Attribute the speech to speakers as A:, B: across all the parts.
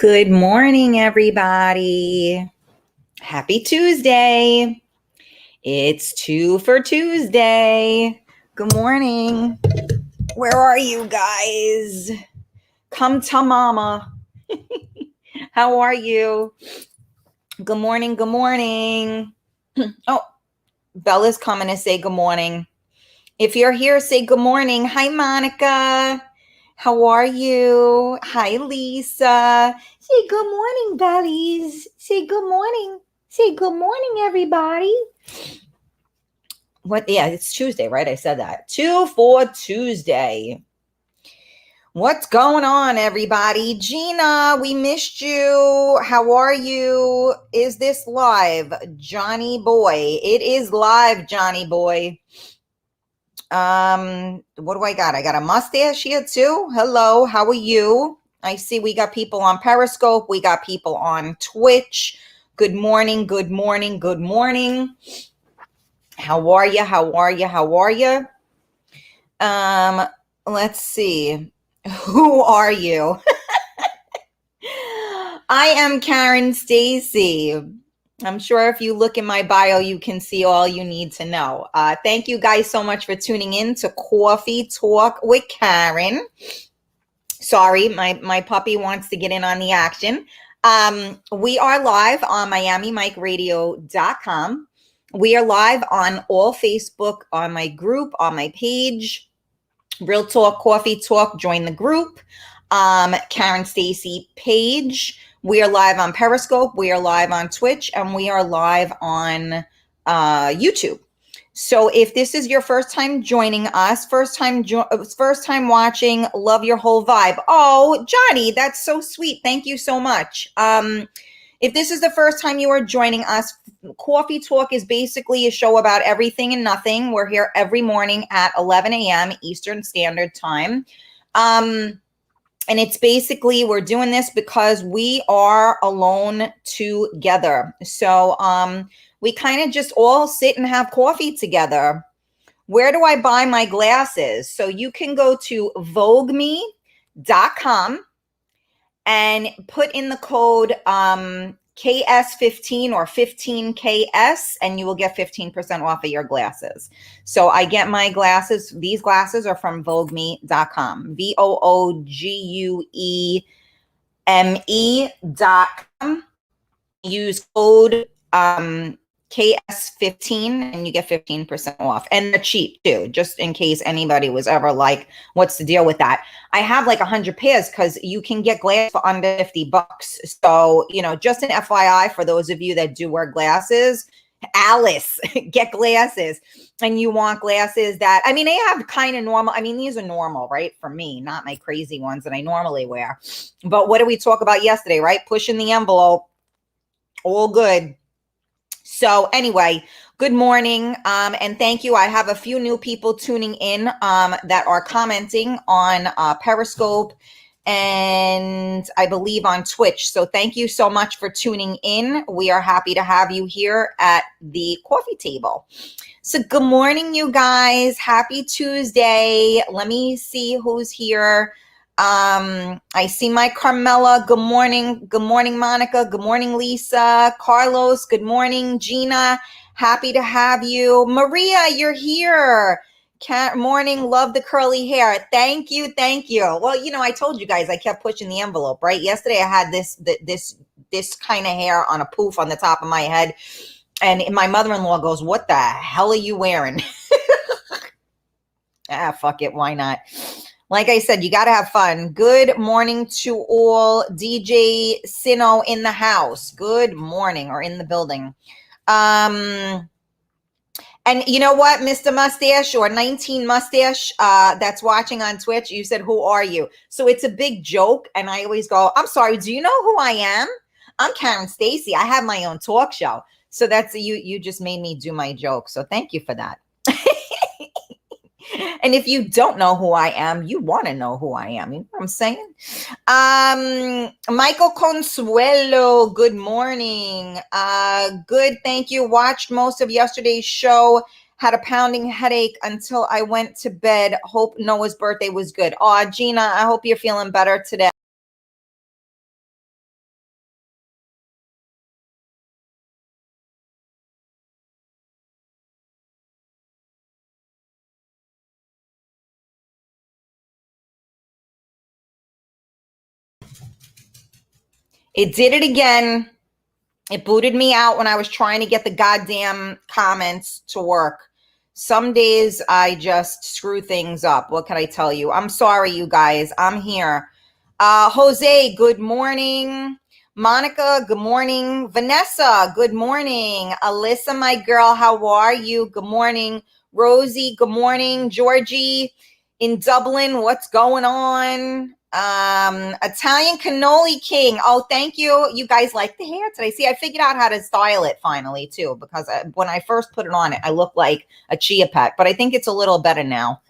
A: Good morning, everybody. Happy Tuesday. It's 2 for Tuesday. Good morning. Where are you guys? Come to mama. How are you? Good morning. Good morning. Oh, Bella's coming to say good morning. If you're here, say good morning. Hi, Monica. How are you? Hi, Lisa. Say good morning, bellies. Say good morning. Say good morning, everybody. What? Yeah, it's Tuesday, right? I said that. 2 for Tuesday. What's going on, everybody? Gina, we missed you. How are you? Is this live? Johnny boy. It is live, Johnny boy. What do I got? I got a mustache here too. Hello, how are you? I see we got people on Periscope. We got people on Twitch. Good morning, good morning, good morning. How are you? How are you? How are you? Let's see. Who are you? I am Karen Stacy. I'm sure if you look in my bio, you can see all you need to know. Thank you guys so much for tuning in to Coffee Talk with Karen. Sorry, my puppy wants to get in on the action. We are live on MiamiMikeRadio.com. We are live on all Facebook, on my group, on my page. Real Talk, Coffee Talk, join the group. Karen Stacy page. We are live on Periscope. We are live on Twitch, and we are live on YouTube. So if this is your first time joining us, first time watching, love your whole vibe. Oh, Johnny, that's so sweet. Thank you so much. If this is the first time you are joining us, Coffee Talk is basically a show about everything and nothing. We're here every morning at 11 a.m. Eastern Standard Time. And it's basically, we're doing this because we are alone together. So we kind of just all sit and have coffee together. Where do I buy my glasses? So you can go to VogueMe.com and put in the code KS15 or 15KS, and you will get 15% off of your glasses. So I get my glasses. These glasses are from VogueMe.com. VoogMe.com. Use code KS15 and you get 15% off. And they're cheap too, just in case anybody was ever like, what's the deal with that? I have like 100 pairs because you can get glasses for under $50. So, just an FYI for those of you that do wear glasses, Alice, get glasses. And you want glasses that, they have kind of normal. These are normal, right? For me, not my crazy ones that I normally wear. But what did we talk about yesterday, right? Pushing the envelope. All good. So anyway, good morning, and thank you. I have a few new people tuning in that are commenting on Periscope and I believe on Twitch. So thank you so much for tuning in. We are happy to have you here at the coffee table. So good morning, you guys. Happy Tuesday. Let me see who's here. I see my Carmela. Good morning. Good morning, Monica. Good morning, Lisa. Carlos. Good morning, Gina. Happy to have you. Maria, you're here. Morning. Love the curly hair. Thank you. Thank you. Well, I told you guys I kept pushing the envelope, right? Yesterday I had this kind of hair on a poof on the top of my head. And my mother-in-law goes, "What the hell are you wearing?" Fuck it. Why not? Like I said, you got to have fun. Good morning to all. DJ Sino in the house. Good morning, or in the building. And you know what, Mr. Mustache or 19 Mustache that's watching on Twitch, you said, "Who are you?" So it's a big joke. And I always go, "I'm sorry, do you know who I am? I'm Karen Stacy. I have my own talk show." So that's you just made me do my joke. So thank you for that. And if you don't know who I am, you want to know who I am. You know what I'm saying? Michael Consuelo, good morning. Good, thank you. Watched most of yesterday's show. Had a pounding headache until I went to bed. Hope Noah's birthday was good. Gina, I hope you're feeling better today. It did it again. It booted me out when I was trying to get the goddamn comments to work. Some days I just screw things up. What can I tell you? I'm sorry, you guys. I'm here. Jose, good morning. Monica, good morning. Vanessa, good morning. Alyssa, my girl, how are you? Good morning. Rosie, good morning. Georgie in Dublin, what's going on? Italian cannoli king. Oh, thank you. You guys like the hair today. See, I figured out how to style it finally too, because when I first put it on, I looked like a chia pet, but I think it's a little better now.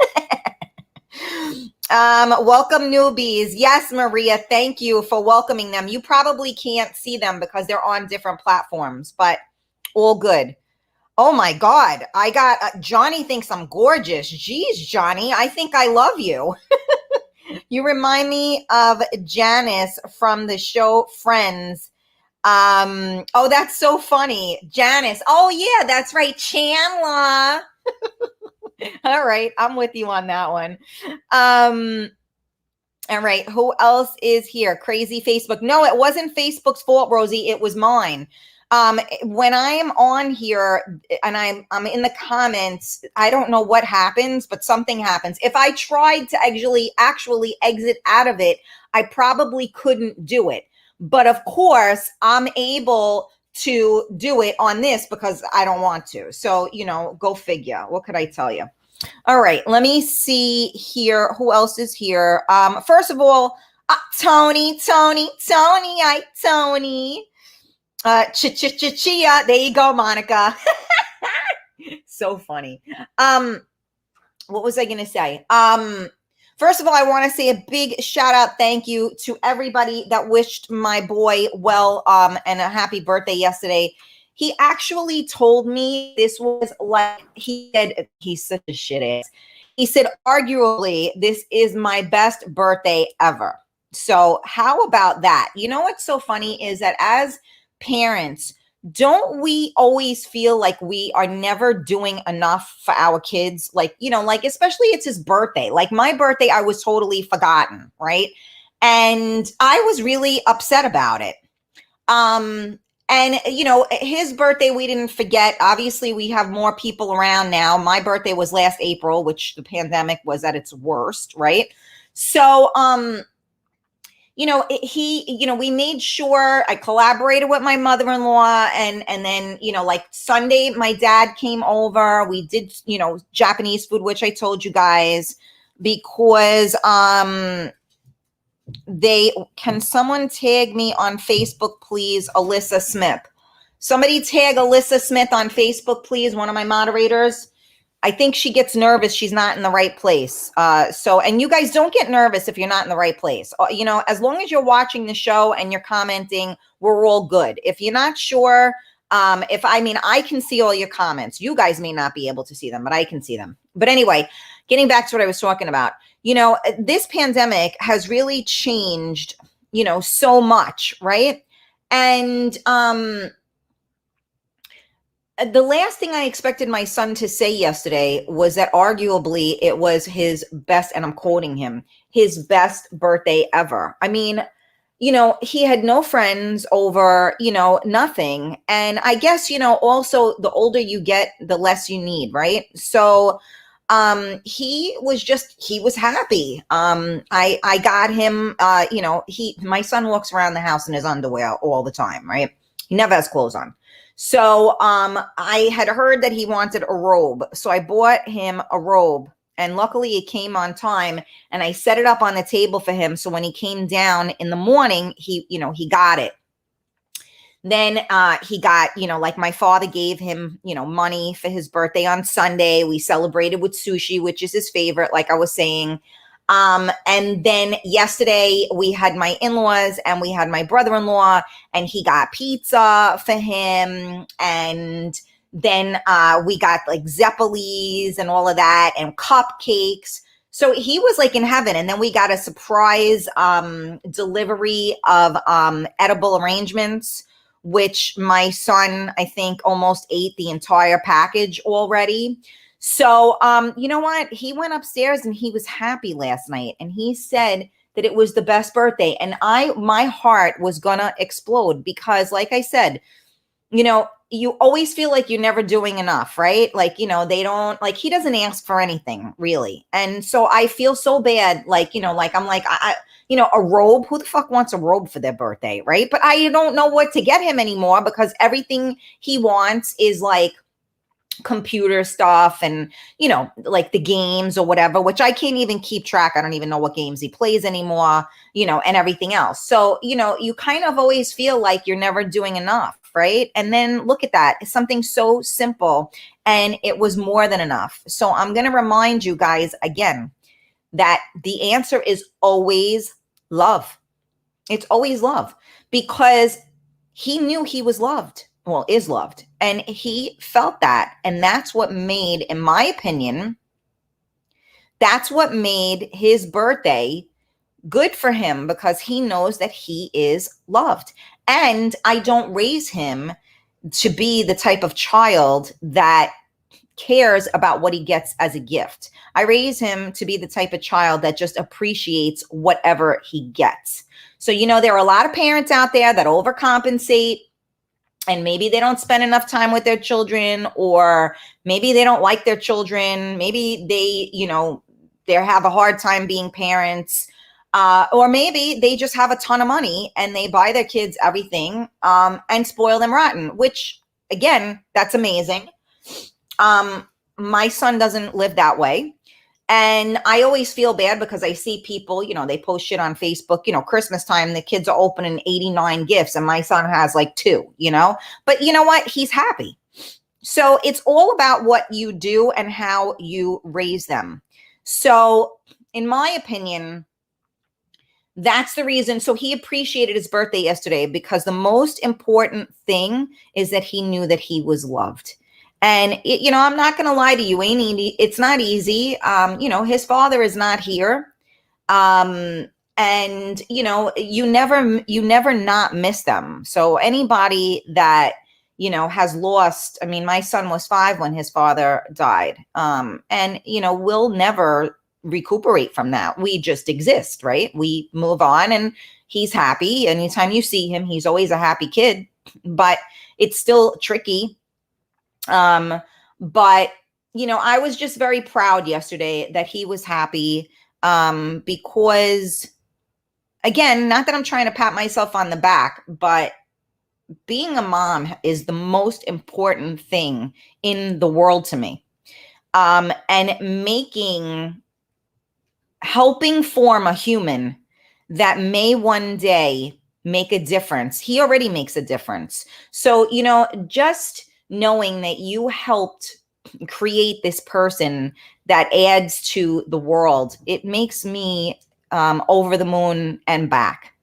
A: Welcome newbies. Yes, Maria, thank you for welcoming them. You probably can't see them because they're on different platforms, but all good. Oh my God. I got, Johnny thinks I'm gorgeous. Geez, Johnny, I think I love you. You remind me of Janice from the show Friends. Oh, that's so funny. Janice. Oh yeah, that's right. Chandler. All right. I'm with you on that one. All right. Who else is here? Crazy Facebook. No, it wasn't Facebook's fault, Rosie. It was mine. When I am on here and I'm in the comments, I don't know what happens, but something happens. If I tried to actually exit out of it, I probably couldn't do it. But of course, I'm able to do it on this because I don't want to. So, go figure. What could I tell you? All right, let me see here. Who else is here? First of all, Tony. Chia. There you go, Monica. So funny. What was I going to say? First of all, I want to say a big shout out, thank you to everybody that wished my boy well, and a happy birthday yesterday. He actually told me this was like, he said, he's such a shit ass. He said, arguably, this is my best birthday ever. So how about that? You know what's so funny is that as parents, don't we always feel like we are never doing enough for our kids? Like, especially it's his birthday. Like my birthday, I was totally forgotten, right? And I was really upset about it. And, his birthday, we didn't forget. Obviously, we have more people around now. My birthday was last April, which the pandemic was at its worst, right? So, we made sure I collaborated with my mother-in-law and then, like Sunday, my dad came over. We did, Japanese food, which I told you guys, because, can someone tag me on Facebook, please? Alyssa Smith. Somebody tag Alyssa Smith on Facebook, please. One of my moderators. I think she gets nervous. She's not in the right place. And you guys don't get nervous if you're not in the right place. As long as you're watching the show and you're commenting, we're all good. If you're not sure, I can see all your comments. You guys may not be able to see them, but I can see them. But anyway, getting back to what I was talking about, this pandemic has really changed, so much, right? And, the last thing I expected my son to say yesterday was that arguably it was his best, and I'm quoting him, his best birthday ever. I mean, he had no friends over, nothing. And I guess, also the older you get, the less you need, right? So he was happy. I got him, my son walks around the house in his underwear all the time, right? He never has clothes on. So I had heard that he wanted a robe. So I bought him a robe, and luckily it came on time, and I set it up on the table for him. So when he came down in the morning, he got it. Then he got, like my father gave him, money for his birthday on Sunday. We celebrated with sushi, which is his favorite, like I was saying. And then yesterday we had my in-laws and we had my brother-in-law, and he got pizza for him. And then we got like Zeppelis and all of that and cupcakes. So he was like in heaven. And then we got a surprise delivery of edible arrangements, which my son, I think, almost ate the entire package already. So, you know what? He went upstairs and he was happy last night. And he said that it was the best birthday. And my heart was gonna explode because, like I said, you always feel like you're never doing enough, right? Like, they don't, like, he doesn't ask for anything really. And so I feel so bad. Like, like I'm like, a robe, who the fuck wants a robe for their birthday, right? But I don't know what to get him anymore because everything he wants is like computer stuff and like the games or whatever, which I can't even keep track. I don't even know what games he plays anymore, and everything else. So you kind of always feel like you're never doing enough, right? And then look at that, it's something so simple and it was more than enough. So I'm going to remind you guys again that the answer is always love. It's always love, because he knew he was loved, well, is loved, and he felt that. And that's what made, in my opinion, that's what made his birthday good for him, because he knows that he is loved. And I don't raise him to be the type of child that cares about what he gets as a gift. I raise him to be the type of child that just appreciates whatever he gets. So, there are a lot of parents out there that overcompensate, and maybe they don't spend enough time with their children, or maybe they don't like their children. Maybe they have a hard time being parents. Or maybe they just have a ton of money and they buy their kids everything and spoil them rotten, which, again, that's amazing. My son doesn't live that way. And I always feel bad because I see people, they post shit on Facebook, Christmas time, the kids are opening 89 gifts and my son has like 2, but you know what? He's happy. So it's all about what you do and how you raise them. So in my opinion, that's the reason. So he appreciated his birthday yesterday because the most important thing is that he knew that he was loved. And I'm not going to lie to you, it's not easy. His father is not here. And you never not miss them. So anybody that, has lost, I mean, my son was 5 when his father died. And we'll never recuperate from that. We just exist, right? We move on and he's happy. Anytime you see him, he's always a happy kid, but it's still tricky. But I was just very proud yesterday that he was happy, because again, not that I'm trying to pat myself on the back, but being a mom is the most important thing in the world to me. And helping form a human that may one day make a difference. He already makes a difference. So, just knowing that you helped create this person that adds to the world, it makes me over the moon and back.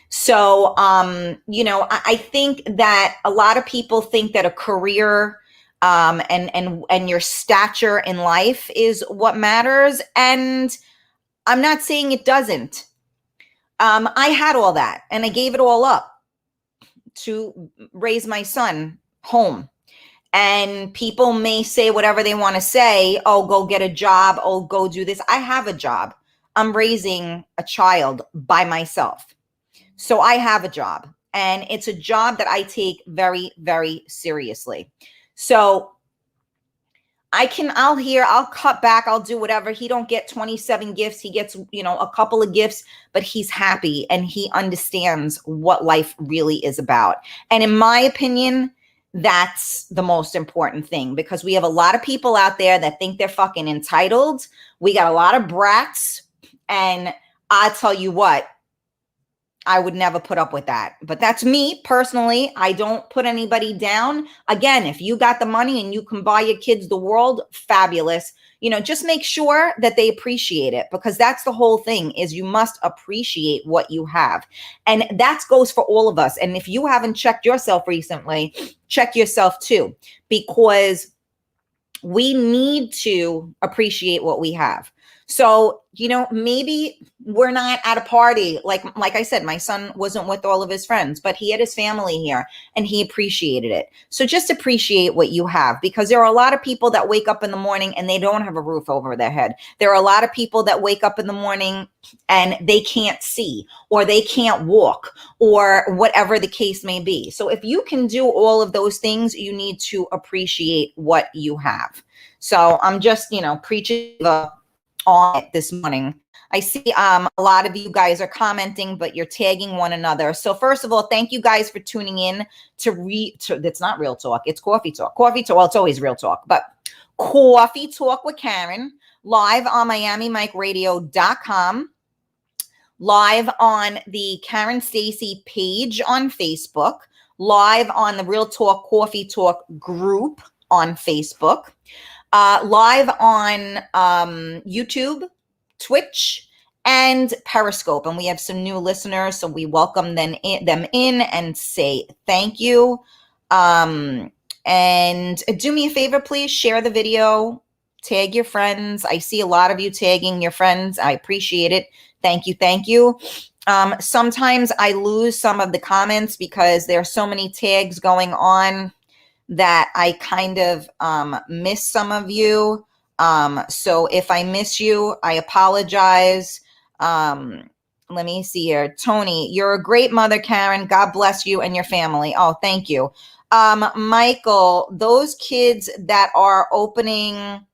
A: So, I think that a lot of people think that a career and your stature in life is what matters. And I'm not saying it doesn't. I had all that and I gave it all up to raise my son home. And people may say whatever they want to say. Oh, go get a job. Oh, go do this. I have a job. I'm raising a child by myself. So I have a job, and it's a job that I take very, very seriously. So I'll cut back. I'll do whatever. He don't get 27 gifts. He gets, a couple of gifts, but he's happy and he understands what life really is about. And in my opinion, that's the most important thing, because we have a lot of people out there that think they're fucking entitled. We got a lot of brats, and I tell you what, I would never put up with that. But that's me personally. I don't put anybody down. Again, if you got the money and you can buy your kids the world, fabulous. Just make sure that they appreciate it, because that's the whole thing, is you must appreciate what you have. And that goes for all of us. And if you haven't checked yourself recently, check yourself too, because we need to appreciate what we have. So, maybe we're not at a party. Like I said, my son wasn't with all of his friends, but he had his family here and he appreciated it. So just appreciate what you have, because there are a lot of people that wake up in the morning and they don't have a roof over their head. There are a lot of people that wake up in the morning and they can't see, or they can't walk, or whatever the case may be. So if you can do all of those things, you need to appreciate what you have. So I'm just, preaching on it this morning. I see a lot of you guys are commenting, but you're tagging one another. So first of all, thank you guys for tuning in to it's not real talk, it's coffee talk. Coffee talk, well, it's always real talk, but coffee talk with Karen, live on MiamiMikeRadio.com, live on the Karen Stacy page on Facebook, live on the Real Talk Coffee Talk group on Facebook, live on YouTube, Twitch, and Periscope. And we have some new listeners, so we welcome them in and say thank you. And do me a favor, please share the video, tag your friends. I see a lot of you tagging your friends. I appreciate it. Thank you. Thank you. Sometimes I lose some of the comments because there are so many tags going on that I kind of miss some of you. So if I miss you, I apologize. Let me see here. Tony, you're a great mother, Karen. God bless you and your family. Oh, thank you. Michael, those kids that are opening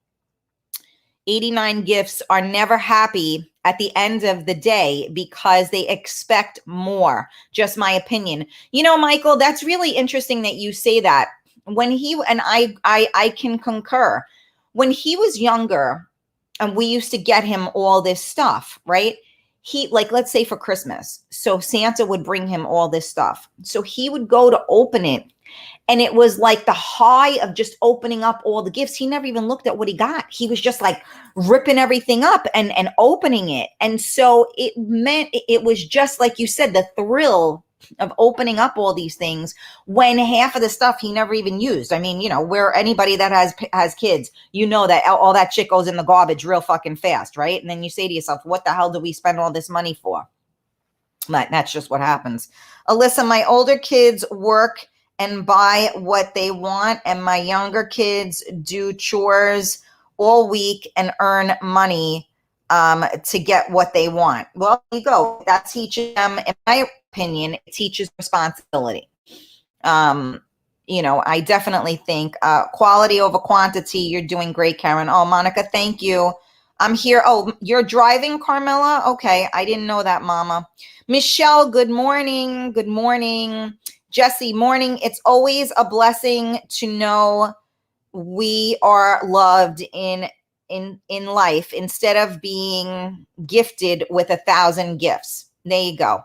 A: 89 gifts are never happy at the end of the day because they expect more. Just my opinion. Michael, that's really interesting that you say that. When he, and I can concur, when he was younger and we used to get him all this stuff, right? He, let's say for Christmas. So Santa would bring him all this stuff. So he would go to open it. And it was like the high of just opening up all the gifts. He never even looked at what he got. He was just like ripping everything up and opening it. And so it meant, it was just like you said, the thrill of opening up all these things when half of the stuff he never even used. I mean, where anybody that has kids, that all that shit goes in the garbage real fucking fast, right? And then you say to yourself, what the hell do we spend all this money for? But that's just what happens. Alyssa, my older kids work and buy what they want, and my younger kids do chores all week and earn money to get what they want. Well, there you go. That teaches them, in my opinion, it teaches responsibility. I definitely think quality over quantity. You're doing great, Karen. Oh, Monica, thank you. I'm here. Oh, you're driving, Carmela? Okay, I didn't know that, Mama. Michelle, good morning. Good morning. Jesse, morning. It's always a blessing to know we are loved in life instead of being gifted with 1,000 gifts. There you go.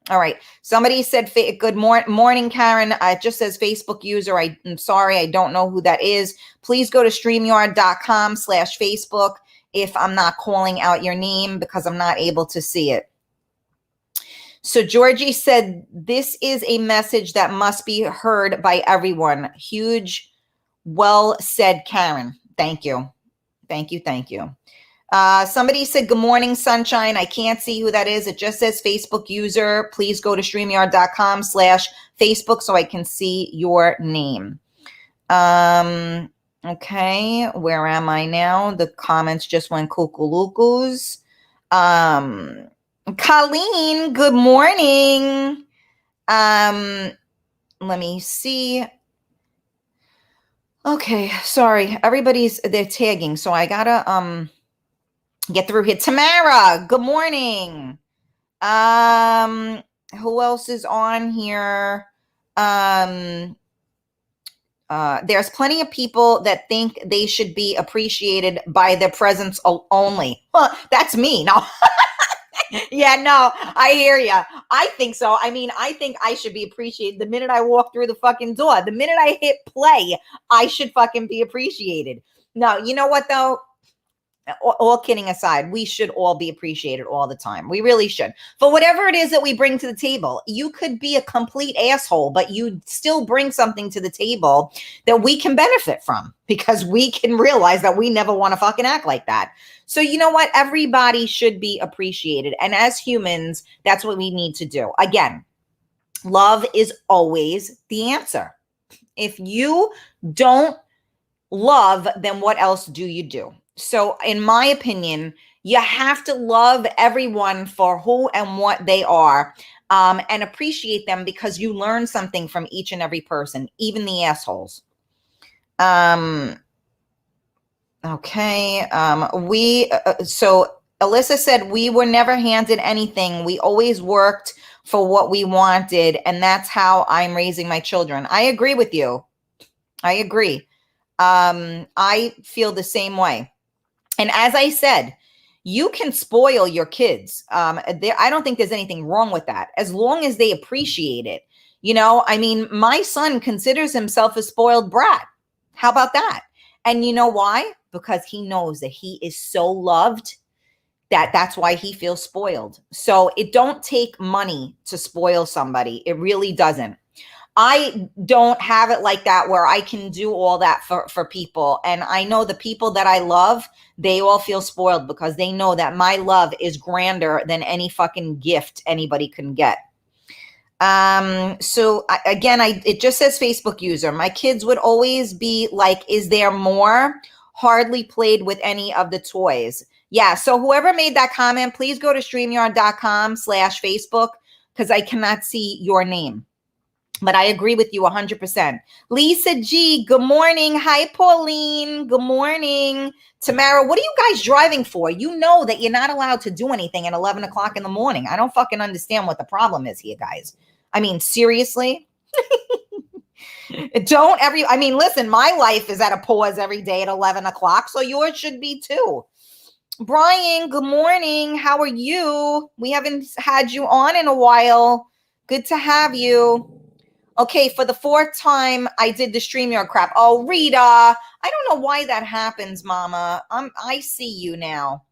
A: All right. Somebody said, good morning, Karen. It just says Facebook user. I'm sorry. I don't know who that is. Please go to StreamYard.com/Facebook if I'm not calling out your name because I'm not able to see it. So Georgie said, this is a message that must be heard by everyone. Huge. Well said, Karen. Thank you. Thank you. Thank you. Somebody said, good morning, sunshine. I can't see who that is. It just says Facebook user. Please go to StreamYard.com/Facebook so I can see your name. Okay. Where am I now? The comments just went cuckoo-lookos. Colleen, good morning. Let me see. Okay, sorry. They're tagging, so I gotta get through here. Tamara, good morning. Who else is on here? There's plenty of people that think they should be appreciated by their presence only. Huh, that's me. No. Yeah, no, I hear you. I think so. I mean, I think I should be appreciated the minute I walk through the fucking door. The minute I hit play, I should fucking be appreciated. No, you know what though? all kidding aside, we should all be appreciated all the time. We really should. For whatever it is that we bring to the table. You could be a complete asshole, but you still bring something to the table that we can benefit from, because we can realize that we never want to fucking act like that. So you know what? Everybody should be appreciated. And as humans, that's what we need to do. Again, love is always the answer. If you don't love, then what else do you do? So in my opinion, you have to love everyone for who and what they are, and appreciate them, because you learn something from each and every person, even the assholes. Okay. So Alyssa said, we were never handed anything. We always worked for what we wanted. And that's how I'm raising my children. I agree with you. I agree. I feel the same way. And as I said, you can spoil your kids. I don't think there's anything wrong with that, as long as they appreciate it. You know, I mean, my son considers himself a spoiled brat. How about that? And you know why? Because he knows that he is so loved that's why he feels spoiled. So it don't take money to spoil somebody. It really doesn't. I don't have it like that where I can do all that for people. And I know the people that I love, they all feel spoiled, because they know that my love is grander than any fucking gift anybody can get. So it just says Facebook user. My kids would always be like, is there more? Hardly played with any of the toys. Yeah. So whoever made that comment, please go to streamyard.com/Facebook, because I cannot see your name. But I agree with you 100%. Lisa G, good morning. Hi, Pauline. Good morning. Tamara, what are you guys driving for? You know that you're not allowed to do anything at 11 o'clock in the morning. I don't fucking understand what the problem is here, guys. I mean, seriously? Listen, my life is at a pause every day at 11 o'clock, so yours should be too. Brian, good morning. How are you? We haven't had you on in a while. Good to have you. Okay, for the fourth time, I did the StreamYard crap. Oh, Rita, I don't know why that happens, Mama. I see you now.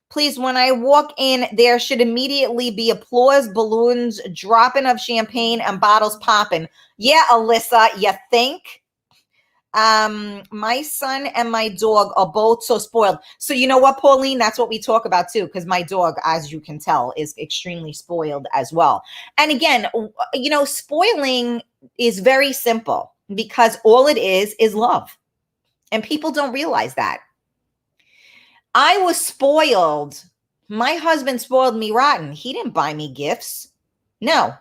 A: Please, when I walk in, there should immediately be applause, balloons, dropping of champagne, and bottles popping. Yeah, Alyssa, you think? My son and my dog are both so spoiled. So you know what, Pauline? That's what we talk about too, because my dog, as you can tell, is extremely spoiled as well. And again, you know, spoiling is very simple, because all it is love. And people don't realize that. I was spoiled. My husband spoiled me rotten. He didn't buy me gifts. No,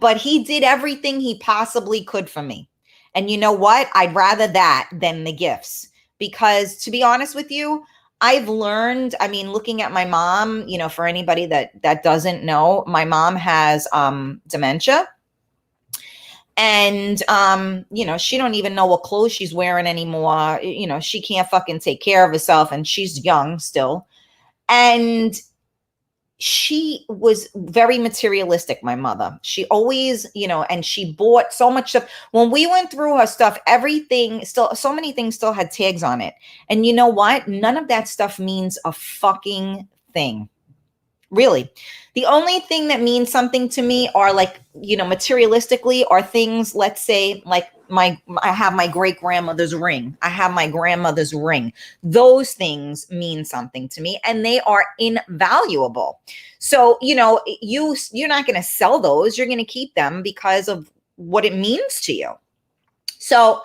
A: but he did everything he possibly could for me. And you know what? I'd rather that than the gifts, because to be honest with you, I've learned, I mean, looking at my mom, you know, for anybody that doesn't know, my mom has dementia. And, you know, she don't even know what clothes she's wearing anymore. You know, she can't fucking take care of herself, and she's young still. And she was very materialistic, my mother. She always, you know, and she bought so much stuff. When we went through her stuff, everything still, so many things still had tags on it. And you know what? None of that stuff means a fucking thing. Really. The only thing that means something to me are, like, you know, materialistically, are things, let's say, like I have my great grandmother's ring. I have my grandmother's ring. Those things mean something to me, and they are invaluable. So, you know, you're not going to sell those. You're going to keep them because of what it means to you. So,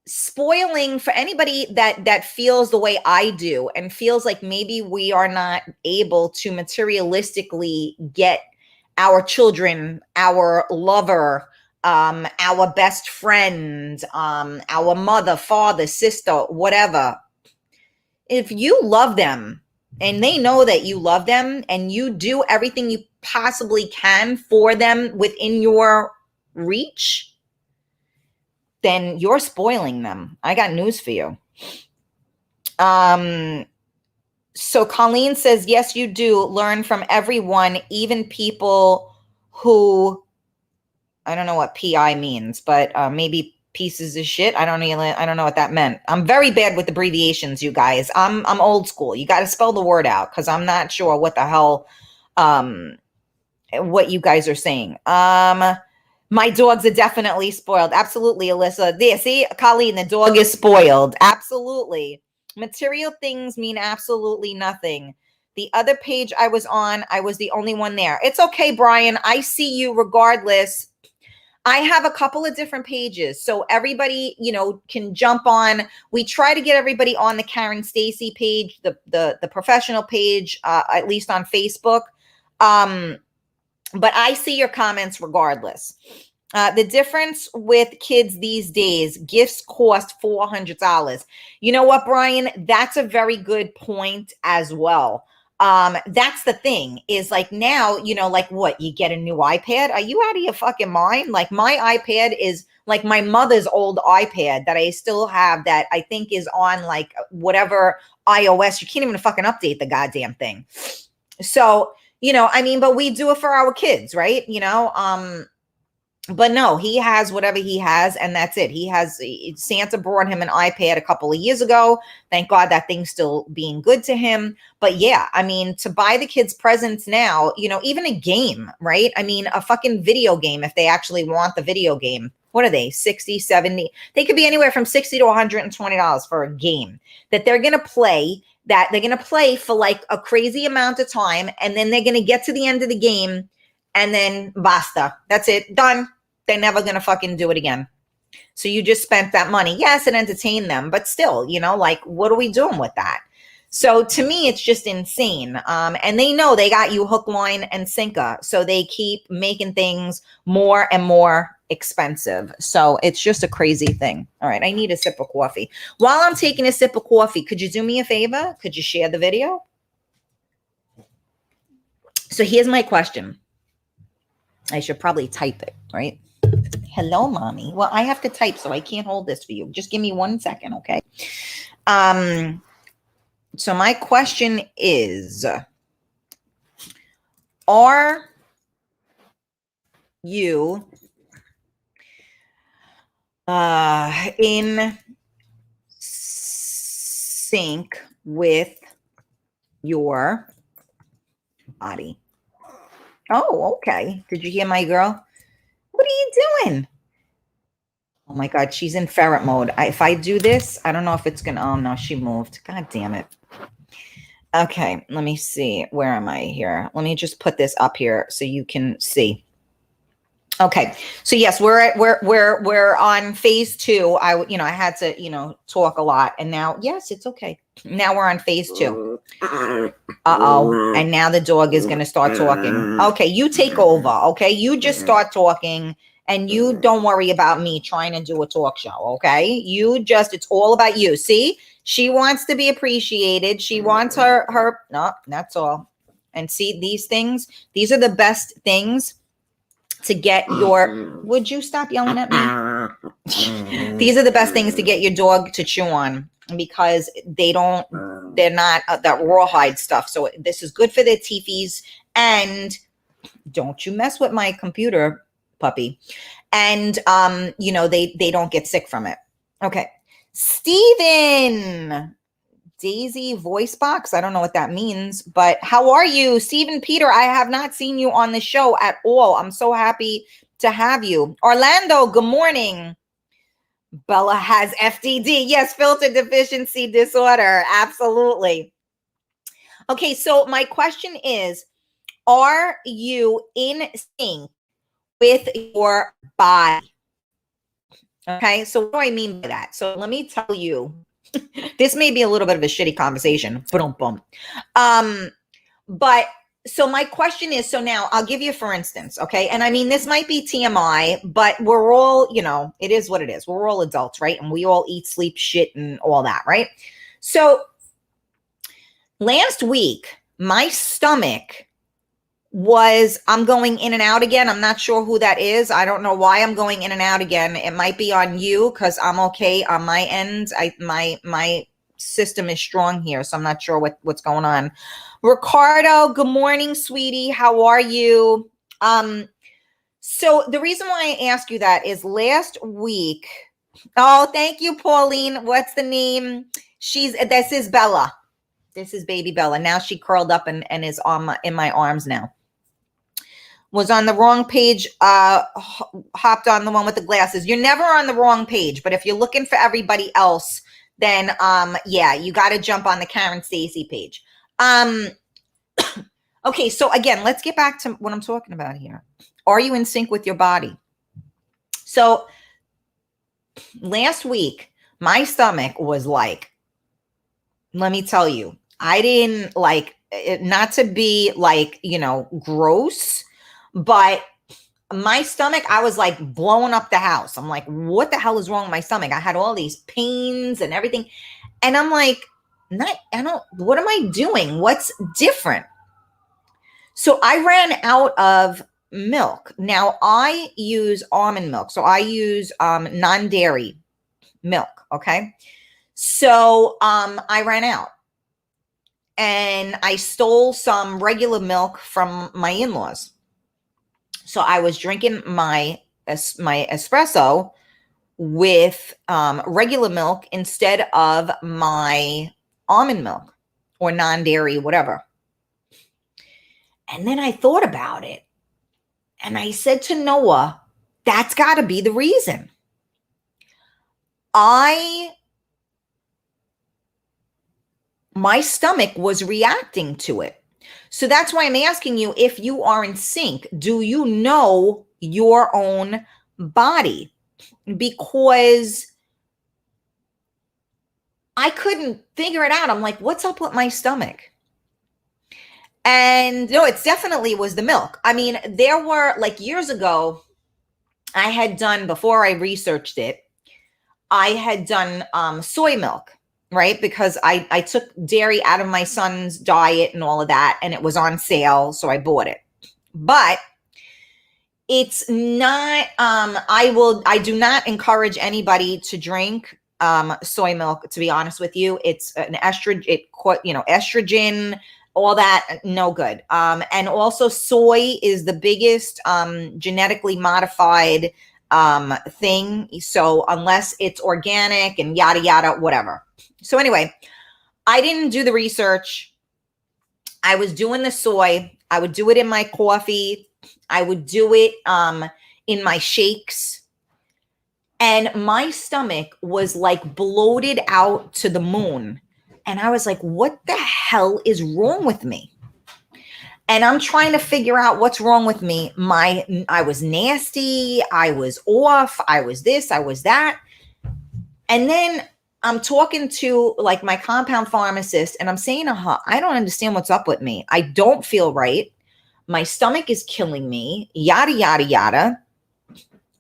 A: spoiling, for anybody that feels the way I do and feels like maybe we are not able to materialistically get our children, our lover, our best friend, our mother, father, sister, whatever. If you love them and they know that you love them and you do everything you possibly can for them within your reach, then you're spoiling them. I got news for you. So Colleen says, yes, you do learn from everyone, even people who, I don't know what PI means, but maybe pieces of shit. I don't know what that meant. I'm very bad with abbreviations, you guys. I'm old school. You got to spell the word out because I'm not sure what the hell what you guys are saying. My dogs are definitely spoiled. Absolutely, Alyssa. There, see, Colleen, the dog is spoiled. Absolutely. Material things mean absolutely nothing. The other page I was on, I was the only one there. It's okay, Brian. I see you regardless. I have a couple of different pages, so everybody, can jump on. We try to get everybody on the Karen Stacy page, the professional page, at least on Facebook. But I see your comments regardless. The difference with kids these days, gifts cost $400. You know what, Brian? That's a very good point as well. That's the thing is like now, like what, you get a new iPad? Are you out of your fucking mind? Like my iPad is like my mother's old iPad that I still have that I think is on like whatever iOS. You can't even fucking update the goddamn thing. So, but we do it for our kids, right? But no, he has whatever he has, and that's it. Santa brought him an iPad a couple of years ago. Thank God that thing's still being good to him. But yeah, to buy the kids presents now, even a game, right? A fucking video game, if they actually want the video game. What are they, 60, 70? They could be anywhere from $60 to $120 for a game that they're going to play, that they're going to play for like a crazy amount of time. And then they're going to get to the end of the game and then basta. That's it. Done. They're never going to fucking do it again. So you just spent that money. Yes, it entertained them, but still, like, what are we doing with that? So to me, it's just insane. And they know they got you hook, line, and sinker. So they keep making things more and more expensive. So it's just a crazy thing. All right, I need a sip of coffee. While I'm taking a sip of coffee, could you do me a favor? Could you share the video? So here's my question. I should probably type it, right? Hello, mommy. Well, I have to type, so I can't hold this for you. Just give me 1 second, okay? So my question is, are you in sync with your body? Oh, okay. Did you hear my girl? What are you doing? Oh my God, she's in ferret mode. If I do this, I don't know if it's gonna, oh no, she moved. God damn it. Okay, let me see. Where am I here? Let me just put this up here so you can see. Okay, so yes, we're on phase 2. I had to, talk a lot, and now, yes, it's okay. Now we're on phase 2. Uh-oh, and now the dog is going to start talking. Okay, you take over, okay? You just start talking, and you don't worry about me trying to do a talk show, okay? It's all about you. See, she wants to be appreciated. She wants no, that's all. And see, these are the best things to get your, would you stop yelling at me? These are the best things to get your dog to chew on because they're not that rawhide stuff. So this is good for their teethies. And don't you mess with my computer, puppy. And, they don't get sick from it. Okay. Steven. Daisy voice box. I don't know what that means, but how are you? Stephen Peter, I have not seen you on the show at all. I'm so happy to have you. Orlando, good morning. Bella has FDD. Yes, filter deficiency disorder. Absolutely. Okay, so my question is, are you in sync with your body? Okay, so what do I mean by that? So let me tell you. This may be a little bit of a shitty conversation. But so my question is, so now I'll give you, for instance, okay? And this might be TMI, but we're all, it is what it is. We're all adults, right? And we all eat, sleep, shit, and all that, right? So last week, my stomach I'm going in and out again. I'm not sure who that is. I don't know why I'm going in and out again. It might be on you because I'm okay on my end. My system is strong here, so I'm not sure what's going on. Ricardo, good morning, sweetie. How are you? So the reason why I ask you that is last week Oh, thank you, Pauline. What's the name? This is Bella. This is baby Bella. Now she curled up and is in my arms now. Was on the wrong page, hopped on the one with the glasses. You're never on the wrong page, but if you're looking for everybody else, then yeah, you got to jump on the Karen Stacy page. Okay, so again, let's get back to what I'm talking about here. Are you in sync with your body? So last week, my stomach was like, let me tell you, I didn't like it, not to be like, gross, but my stomach, I was like blowing up the house. I'm like, what the hell is wrong with my stomach? I had all these pains and everything. And I'm like, what am I doing? What's different? So I ran out of milk. Now I use almond milk. So I use non-dairy milk. Okay. So I ran out and I stole some regular milk from my in-laws. So I was drinking my espresso with regular milk instead of my almond milk or non-dairy, whatever. And then I thought about it and I said to Noah, that's got to be the reason. My stomach was reacting to it. So that's why I'm asking you if you are in sync. Do you know your own body? Because I couldn't figure it out. I'm like, what's up with my stomach? And no, it definitely was the milk. I mean, there were like years ago, I had done, before I researched it, I had done soy milk. Right? Because I took dairy out of my son's diet and all of that, and it was on sale, so I bought it. But it's not, I do not encourage anybody to drink soy milk, to be honest with you. It's an estrogen, estrogen, all that, no good. And also soy is the biggest genetically modified thing. So unless it's organic and yada, yada, whatever. So anyway, I didn't do the research. I was doing the soy. I would do it in my coffee. I would do it in my shakes. And my stomach was like bloated out to the moon. And I was like, what the hell is wrong with me? And I'm trying to figure out what's wrong with me. I was nasty. I was off. I was this. I was that. And then I'm talking to like my compound pharmacist and I'm saying to her, I don't understand what's up with me. I don't feel right. My stomach is killing me. Yada, yada, yada.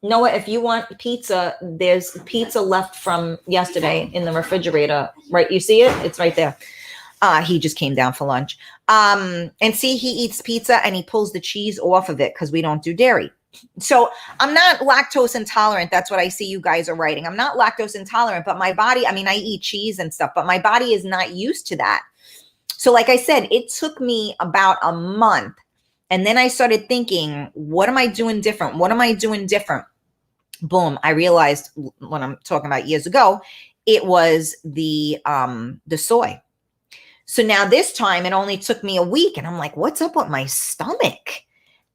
A: Noah, if you want pizza, there's pizza left from yesterday in the refrigerator. Right. You see it? It's right there. He just came down for lunch. And see, he eats pizza and he pulls the cheese off of it because we don't do dairy. So I'm not lactose intolerant. That's what I see you guys are writing. I'm not lactose intolerant, but my body, I mean, I eat cheese and stuff, but my body is not used to that. So like I said, it took me about a month. And then I started thinking, what am I doing different? What am I doing different? Boom. I realized when I'm talking about years ago, it was the soy. So now this time it only took me a week and I'm like, what's up with my stomach?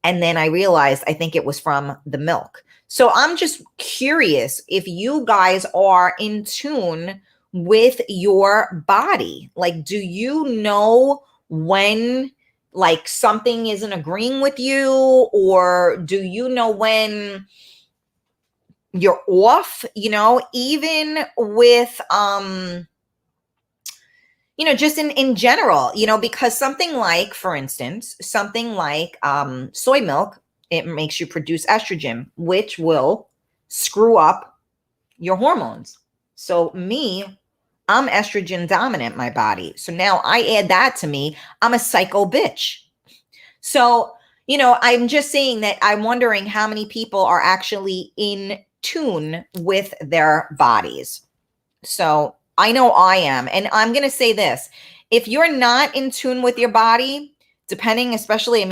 A: And then I realized I think it was from the milk. So I'm just curious if you guys are in tune with your body. Like, do you know when like something isn't agreeing with you? Or do you know when you're off? Even with just in general, because something like, for instance, soy milk, it makes you produce estrogen, which will screw up your hormones. So I'm estrogen dominant, my body. So now I add that to me. I'm a psycho bitch. So, I'm just saying that I'm wondering how many people are actually in tune with their bodies. So I know I am. And I'm going to say this. If you're not in tune with your body, depending, especially,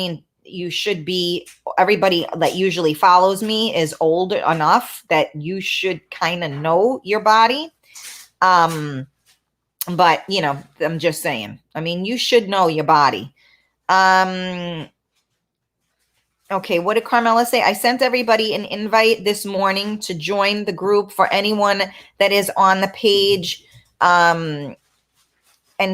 A: you should be, everybody that usually follows me is old enough that you should kind of know your body. But you know, I'm just saying, I mean, you should know your body. Okay, what did Carmela say? I sent everybody an invite this morning to join the group. For anyone that is on the page and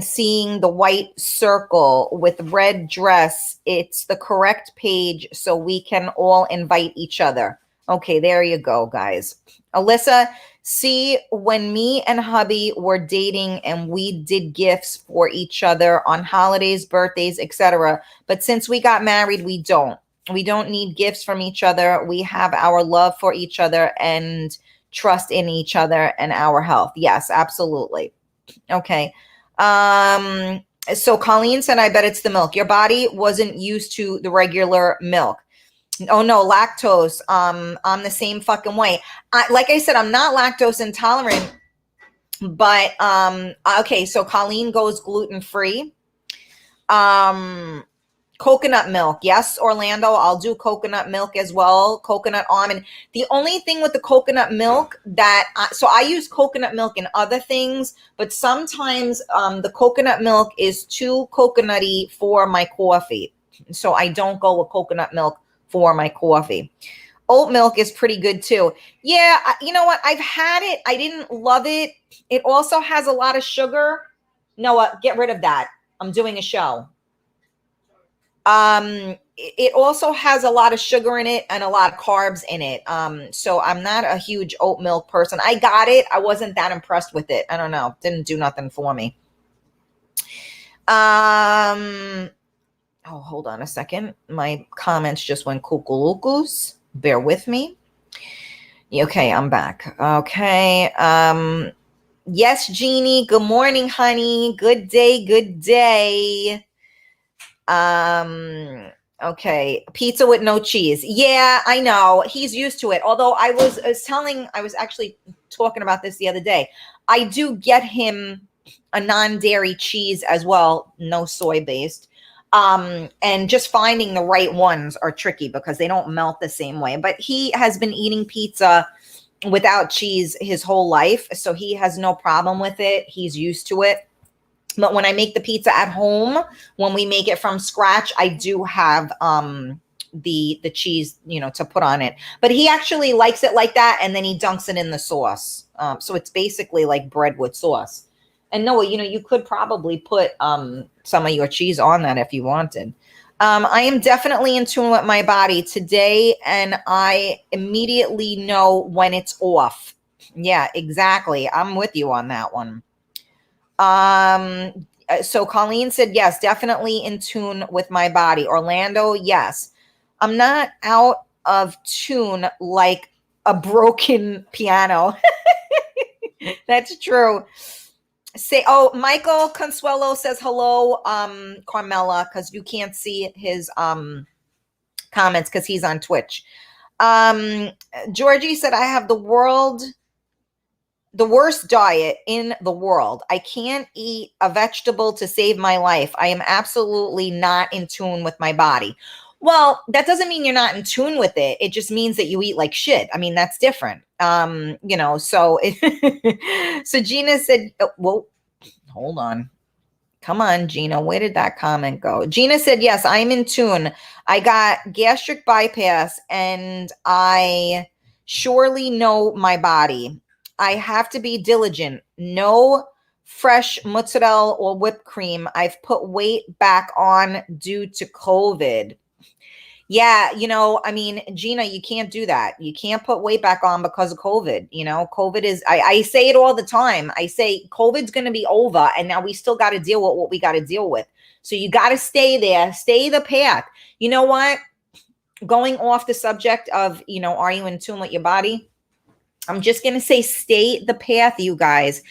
A: seeing the white circle with red dress, it's the correct page, so we can all invite each other. Okay, there you go, guys. Alyssa, see, when me and hubby were dating and we did gifts for each other on holidays, birthdays, etc. But since we got married, we don't. We don't need gifts from each other. We have our love for each other and trust in each other and our health. Yes, absolutely. Okay. So Colleen said, I bet it's the milk. Your body wasn't used to the regular milk. Oh no, lactose. I'm the same fucking way. Like I said, I'm not lactose intolerant, but okay, so Colleen goes gluten-free. Coconut milk. Yes, Orlando, I'll do coconut milk as well. Coconut almond. The only thing with the coconut milk that, so I use coconut milk in other things, but sometimes the coconut milk is too coconutty for my coffee. So I don't go with coconut milk for my coffee. Oat milk is pretty good too. Yeah, you know what? I've had it. I didn't love it. It also has a lot of sugar. Noah, get rid of that. I'm doing a show. It also has a lot of sugar in it and a lot of carbs in it. So I'm not a huge oat milk person. I got it. I wasn't that impressed with it. I don't know. Didn't do nothing for me. Oh, hold on a second. My comments just went cuckoo-loocos. Bear with me. Okay, I'm back. Okay. Yes, Jeannie. Good morning, honey. Good day. Good day. Okay. Pizza with no cheese. Yeah, I know. He's used to it. Although I was actually talking about this the other day. I do get him a non-dairy cheese as well, no soy based. And just finding the right ones are tricky because they don't melt the same way. But he has been eating pizza without cheese his whole life, so he has no problem with it. He's used to it. But when I make the pizza at home, when we make it from scratch, I do have the cheese, you know, to put on it. But he actually likes it like that, and then he dunks it in the sauce. So it's basically like bread with sauce. And Noah, you know, you could probably put some of your cheese on that if you wanted. I am definitely in tune with my body today, and I immediately know when it's off. Yeah, exactly. I'm with you on that one. So Colleen said, yes, definitely in tune with my body. Orlando, yes. I'm not out of tune like a broken piano. That's true. Michael Consuelo says hello, Carmela, because you can't see his comments because he's on Twitch. Georgie said, I have the worst diet in the world. I can't eat a vegetable to save my life. I am absolutely not in tune with my body. Well, that doesn't mean you're not in tune with it. It just means that you eat like shit. I mean, that's different. You know, so so Gina said, well, hold on. Come on, Gina. Where did that comment go? Gina said, yes, I'm in tune. I got gastric bypass and I surely know my body. I have to be diligent. No fresh mozzarella or whipped cream. I've put weight back on due to COVID. Yeah, you know, I mean, Gina, you can't do that. You can't put weight back on because of COVID. You know, COVID is, I say it all the time. I say COVID's going to be over and now we still got to deal with what we got to deal with. So you got to stay there, stay the path. You know what? Going off the subject of, you know, are you in tune with your body? I'm just going to say, stay the path, you guys.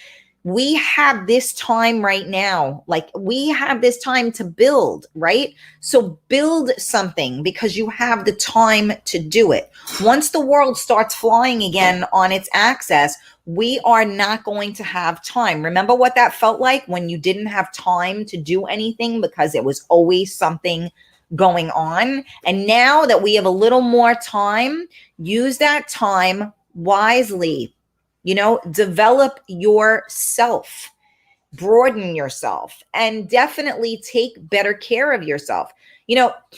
A: We have this time right now. Like we have this time to build, right? So build something because you have the time to do it. Once the world starts flying again on its axis, we are not going to have time. Remember what that felt like when you didn't have time to do anything because it was always something going on. And now that we have a little more time, use that time wisely. Develop yourself, broaden yourself, and definitely take better care of yourself.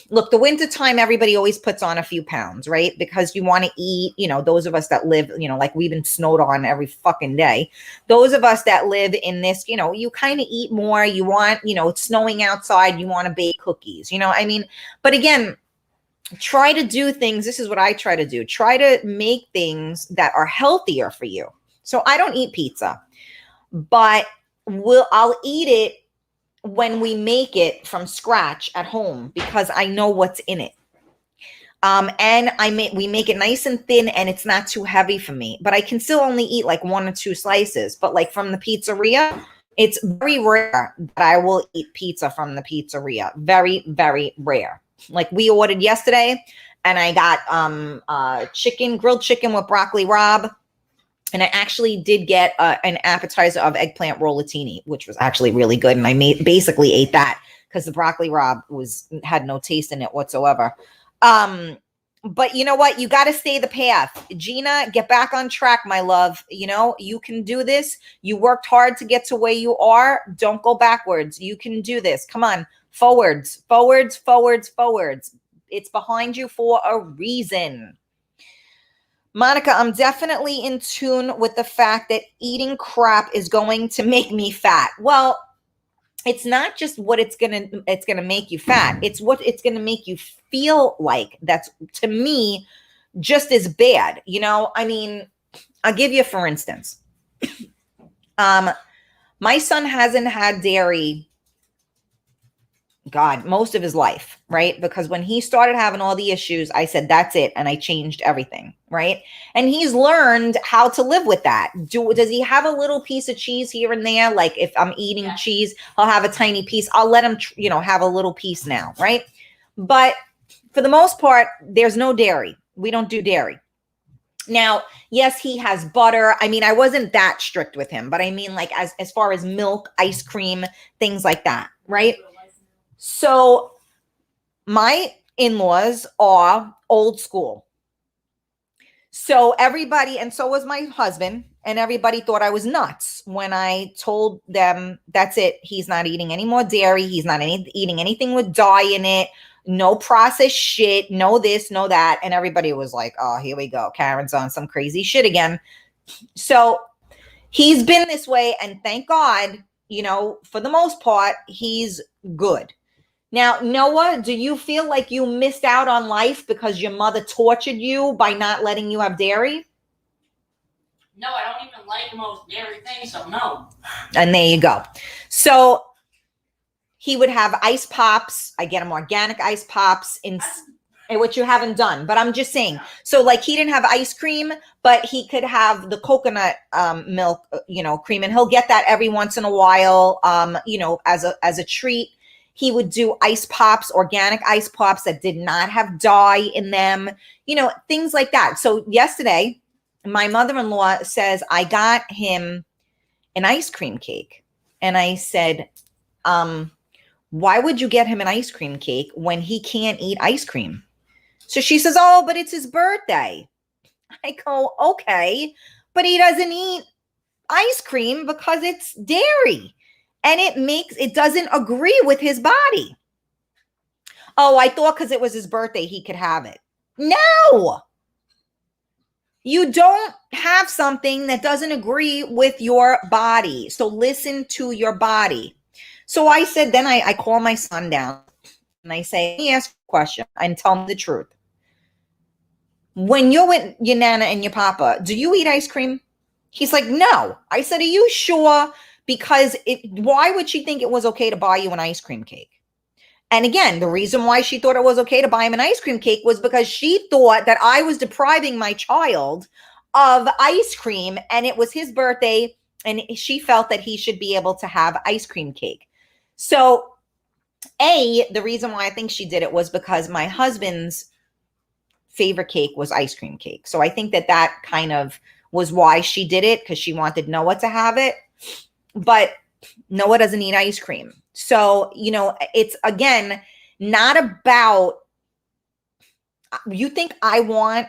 A: Look, the winter time, everybody always puts on a few pounds, right? Because you want to eat, those of us that live, like we've been snowed on every fucking day. Those of us that live in this, you kind of eat more. You want, it's snowing outside. You want to bake cookies, but again, try to do things. This is what I try to do. Try to make things that are healthier for you. So I don't eat pizza, but I'll eat it when we make it from scratch at home because I know what's in it. And we make it nice and thin and it's not too heavy for me, but I can still only eat like 1 or 2 slices. But like from the pizzeria, it's very rare that I will eat pizza from the pizzeria. Very, very rare. Like we ordered yesterday and I got grilled chicken with broccoli rabe. And I actually did get an appetizer of eggplant rollatini, which was actually really good. And I basically ate that because the broccoli rabe had no taste in it whatsoever. But you know what? You got to stay the path. Gina, get back on track, my love. You can do this. You worked hard to get to where you are. Don't go backwards. You can do this. Come on. Forwards, forwards, forwards, forwards. It's behind you for a reason. Monica, I'm definitely in tune with the fact that eating crap is going to make me fat. Well, it's not just what it's going to make you fat. It's what it's going to make you feel like. That's, to me, just as bad. I'll give you, for instance, my son hasn't had dairy most of his life, right? Because when he started having all the issues, I said, that's it. And I changed everything, right? And he's learned how to live with that. Does he have a little piece of cheese here and there? Like if I'm eating cheese, I'll have a tiny piece. I'll let him, have a little piece now, right? But for the most part, there's no dairy. We don't do dairy. Now, yes, he has butter. I wasn't that strict with him, but like as far as milk, ice cream, things like that, right? So my in-laws are old school. So everybody, and so was my husband, and everybody thought I was nuts when I told them, that's it. He's not eating any more dairy. He's not eating anything with dye in it. No processed shit. No this, no that. And everybody was like, oh, here we go. Karen's on some crazy shit again. So he's been this way. And thank God, for the most part, he's good. Now, Noah, do you feel like you missed out on life because your mother tortured you by not letting you have dairy?
B: No, I don't even like most dairy things, so no.
A: And there you go. So he would have ice pops. I get him organic ice pops, which you haven't done. But I'm just saying. So like he didn't have ice cream, but he could have the coconut milk, cream. And he'll get that every once in a while, as a treat. He would do ice pops, organic ice pops that did not have dye in them, things like that. So yesterday, my mother-in-law says, I got him an ice cream cake. And I said, why would you get him an ice cream cake when he can't eat ice cream? So she says, oh, but it's his birthday. I go, okay, but he doesn't eat ice cream because it's dairy. And it doesn't agree with his body. Oh, I thought because it was his birthday, he could have it. No, you don't have something that doesn't agree with your body. So listen to your body. So I said, then I call my son down and I say, let me ask you a question and tell me the truth. When you're with your Nana and your Papa, do you eat ice cream? He's like, no. I said, are you sure? Because why would she think it was okay to buy you an ice cream cake? And again, the reason why she thought it was okay to buy him an ice cream cake was because she thought that I was depriving my child of ice cream and it was his birthday and she felt that he should be able to have ice cream cake. So the reason why I think she did it was because my husband's favorite cake was ice cream cake. So I think that kind of was why she did it, because she wanted Noah to have it. But Noah doesn't eat ice cream. So, it's, again, not about, you think I want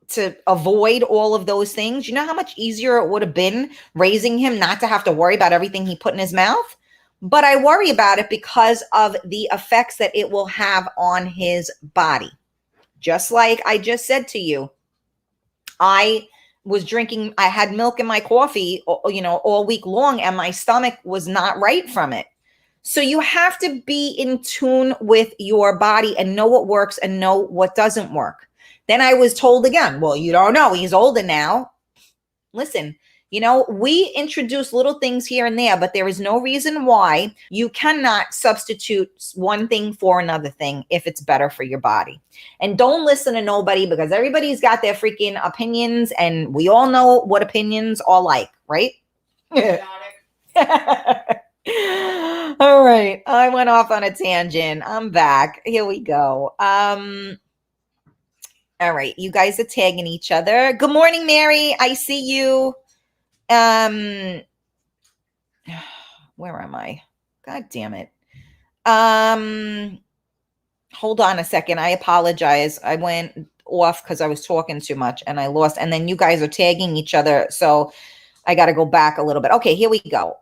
A: to avoid all of those things? You know how much easier it would have been raising him not to have to worry about everything he put in his mouth? But I worry about it because of the effects that it will have on his body. Just like I just said to you, I had milk in my coffee, all week long, and my stomach was not right from it. So you have to be in tune with your body and know what works and know what doesn't work. Then I was told again, well, you don't know, he's older now. Listen, we introduce little things here and there, but there is no reason why you cannot substitute one thing for another thing if it's better for your body. And don't listen to nobody, because everybody's got their freaking opinions, and we all know what opinions are like, right? All right. I went off on a tangent. I'm back. Here we go. All right. You guys are tagging each other. Good morning, Mary. I see you. Where am I? God damn it. Hold on a second. I apologize. I went off because I was talking too much and I lost. And then you guys are tagging each other. So I got to go back a little bit. Okay, here we go.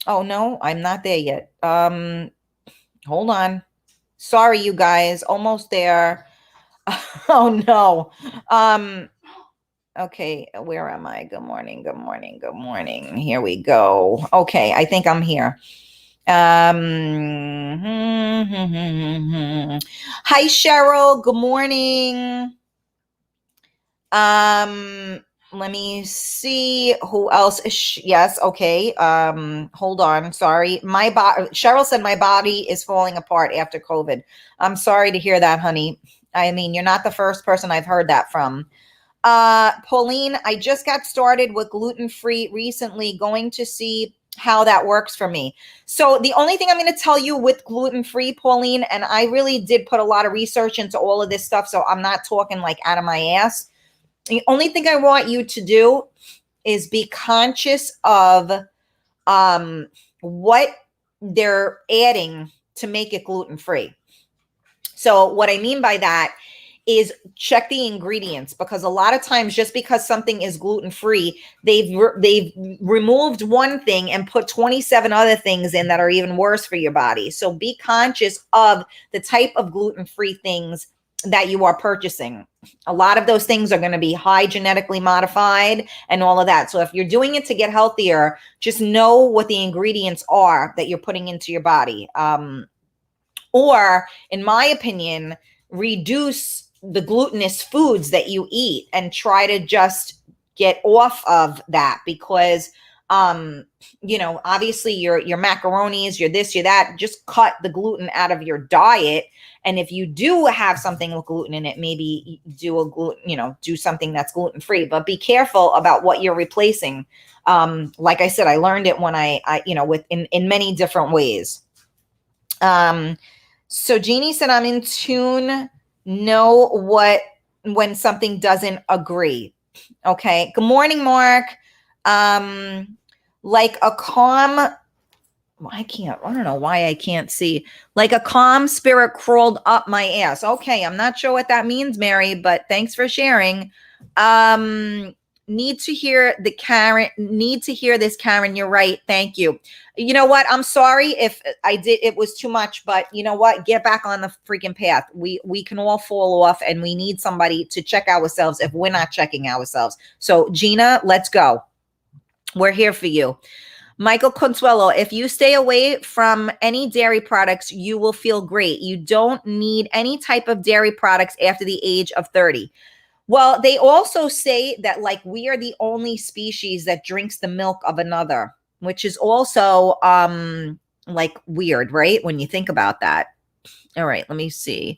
A: Oh no, I'm not there yet. Hold on. Sorry, you guys. Almost there. Oh no. Okay, where am I? Good morning. Good morning. Good morning. Here we go. Okay, I think I'm here. Hi, Cheryl. Good morning. Let me see who else. Yes. Okay. Hold on. Sorry. Cheryl said my body is falling apart after COVID. I'm sorry to hear that, honey. I mean, you're not the first person I've heard that from. Pauline, I just got started with gluten-free recently, going to see how that works for me. So the only thing I'm going to tell you with gluten-free, Pauline, and I really did put a lot of research into all of this stuff, so I'm not talking like out of my ass. The only thing I want you to do is be conscious of what they're adding to make it gluten-free. So what I mean by that is check the ingredients, because a lot of times just because something is gluten-free, they've removed one thing and put 27 other things in that are even worse for your body. So be conscious of the type of gluten-free things that you are purchasing. A lot of those things are going to be high genetically modified and all of that. So if you're doing it to get healthier, just know what the ingredients are that you're putting into your body. Or in my opinion, reduce the glutinous foods that you eat and try to just get off of that, because obviously your macaronis, your this, your that, just cut the gluten out of your diet. And if you do have something with gluten in it, maybe do something that's gluten free, but be careful about what you're replacing. Like I said, I learned it when in many different ways. So Jeannie said, I'm in tune. Know when something doesn't agree. Okay. Good morning, Mark. Like a calm, I don't know why I can't see. Like a calm spirit crawled up my ass. Okay. I'm not sure what that means, Mary, but thanks for sharing. Need to hear this, Karen. You're right. Thank you. You know what? I'm sorry if it was too much, but you know what? Get back on the freaking path. We can all fall off, and we need somebody to check ourselves if we're not checking ourselves. So Gina, let's go. We're here for you. Michael Consuelo, if you stay away from any dairy products, you will feel great. You don't need any type of dairy products after the age of 30. Well, they also say that like we are the only species that drinks the milk of another, which is also like weird, right? When you think about that. All right, let me see.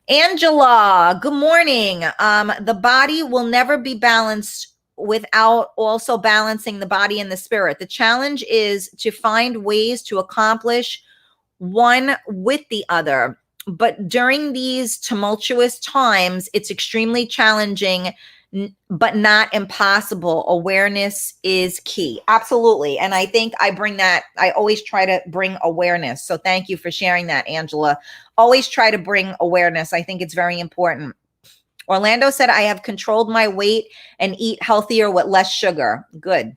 A: Angela, good morning. The body will never be balanced without also balancing the body and the spirit. The challenge is to find ways to accomplish one with the other. But during these tumultuous times, it's extremely challenging but not impossible. Awareness is key. Absolutely. And I think I always try to bring awareness. So thank you for sharing that, Angela. Always try to bring awareness. I think it's very important. Orlando said, I have controlled my weight and eat healthier with less sugar. Good.